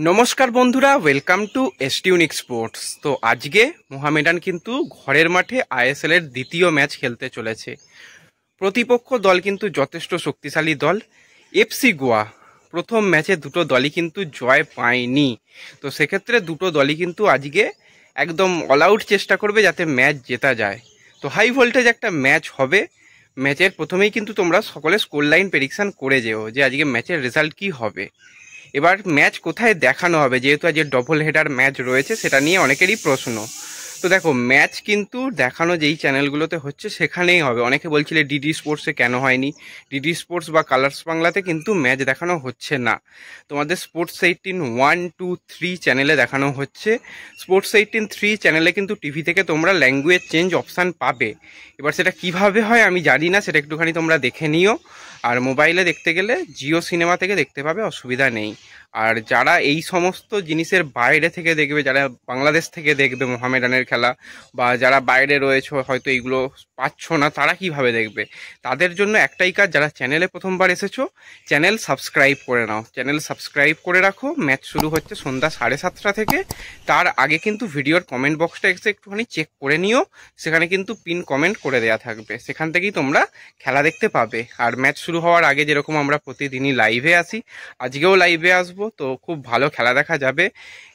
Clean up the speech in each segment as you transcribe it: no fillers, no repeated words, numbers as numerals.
নমস্কার বন্ধুরা, welcome to এসটিউনিক sports. তো আজকে মোহামেডান কিন্তু ঘরের মাঠে আইএসএল এর দ্বিতীয় ম্যাচ খেলতে চলেছে। প্রতিপক্ষ দল কিন্তু যথেষ্ট শক্তিশালী দল এফসি গোয়া। প্রথম ম্যাচে দুটো দলই কিন্তু জয় পায়নি। তো সেক্ষেত্রে দুটো দলই কিন্তু আজকে একদম অল আউট চেষ্টা করবে যাতে ম্যাচ জেতা যায়। তো হাই ভোল্টেজ একটা ম্যাচ হবে। ম্যাচের প্রথমেই কিন্তু তোমরা সকলে স্কোর লাইন প্রেডিকশন করে যেও যে আজকে ম্যাচের রেজাল্ট কি হবে। এবার ম্যাচ কোথায় দেখানো হবে, যেহেতু আজকে ডবল হেডার ম্যাচ রয়েছে, সেটা নিয়ে অনেকেরই প্রশ্ন। তো দেখো, ম্যাচ কিন্তু দেখানো যেই চ্যানেলগুলোতে হচ্ছে সেখানেই হবে। অনেকে বলছিলে ডিডি স্পোর্টসে কেন হয়নি। ডিডি স্পোর্টস বা কালার্স বাংলাতে কিন্তু ম্যাচ দেখানো হচ্ছে না, তোমাদের স্পোর্টস 18 1 2 3 চ্যানেলে দেখানো হচ্ছে। স্পোর্টস 18 3 চ্যানেলে কিন্তু টিভি থেকে তোমরা ল্যাঙ্গুয়েজ চেঞ্জ অপশান পাবে। এবার সেটা কিভাবে হয় আমি জানি না, সেটা একটুখানি তোমরা দেখে নিও। আর মোবাইলে দেখতে গেলে জিও সিনেমা থেকে দেখতে পাবে, অসুবিধা নেই। আর যারা এই সমস্ত জিনিসের বাইরে থেকে দেখবে, যারা বাংলাদেশ থেকে দেখবে মোহামেডানের খেলা, বা যারা বাইরে রয়েছে হয়তো এইগুলো পাচ্ছ না, তারা কিভাবে দেখবে? তাদের জন্য একটাই কাজ, যারা চ্যানেলে প্রথমবার এসেছো চ্যানেল সাবস্ক্রাইব করে নাও, চ্যানেল সাবস্ক্রাইব করে রাখো। ম্যাচ শুরু হচ্ছে সন্ধ্যা 7:30 থেকে। তার আগে কিন্তু ভিডিওর কমেন্ট বক্সটা এসে একটুখানি চেক করে নিও, সেখানে কিন্তু পিন কমেন্ট করে দেওয়া থাকবে, সেখান থেকেই তোমরা খেলা দেখতে পাবে। আর ম্যাচ শুরু হওয়ার আগে যেরকম আমরা প্রতিদিনই লাইভে আসি, আজকেও লাইভে আসবো। তো খুব ভালো খেলা দেখা যাবে।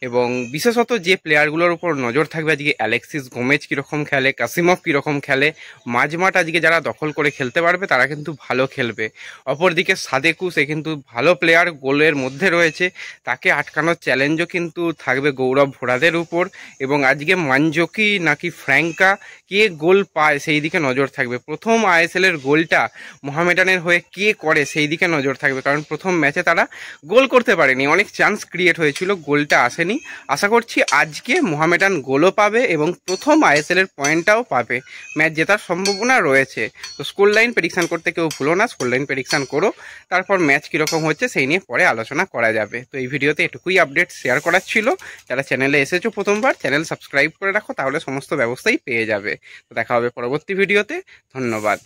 এবং বিশেষত যে প্লেয়ারগুলোর উপর নজর থাকবে আজকে, অ্যালেক্সিস গোমেজ কীরকম খেলে, কাসিমভ কীরকম খেলে, মাঝমাঠ আজকে যারা দখল করে খেলতে পারবে তারা কিন্তু ভালো খেলবে। অপরদিকে সাদেকু, সে কিন্তু ভালো প্লেয়ার, গোলের মধ্যে রয়েছে, তাকে আটকানোর চ্যালেঞ্জও কিন্তু থাকবে গৌরব ভোরাদের উপর। এবং আজকে মানজোকি নাকি ফ্র্যাঙ্কা, কে গোল পায় সেই দিকে নজর থাকবে। প্রথম আইএসএল এর গোলটা মোহামেডানের হয়ে কে করে সেই দিকে নজর থাকবে, কারণ প্রথম ম্যাচে তারা গোল করতে পারেনি, অনেক চান্স ক্রিয়েট হয়েছিল, গোলটা আসেনি। আশা করছি আজকে মোহামেডান গোলও পাবে এবং প্রথম আইএসএল এর পয়েন্টটাও পাবে, ম্যাচ জেতার সম্ভাবনা রয়েছে। তো স্কোর লাইন প্রেডিকশন করতে কেউ ভুলো না, স্কোর লাইন প্রেডিকশন করো, তারপর ম্যাচ কীরকম হচ্ছে সেই নিয়ে পরে আলোচনা করা যাবে। তো এই ভিডিওতে এটুকুই আপডেট শেয়ার করার ছিল। যারা চ্যানেলে এসেছো প্রথমবার, চ্যানেল সাবস্ক্রাইব করে রাখো, তাহলে সমস্ত ব্যবস্থাই পেয়ে যাবে। তো দেখা হবে পরবর্তী ভিডিওতে। ধন্যবাদ।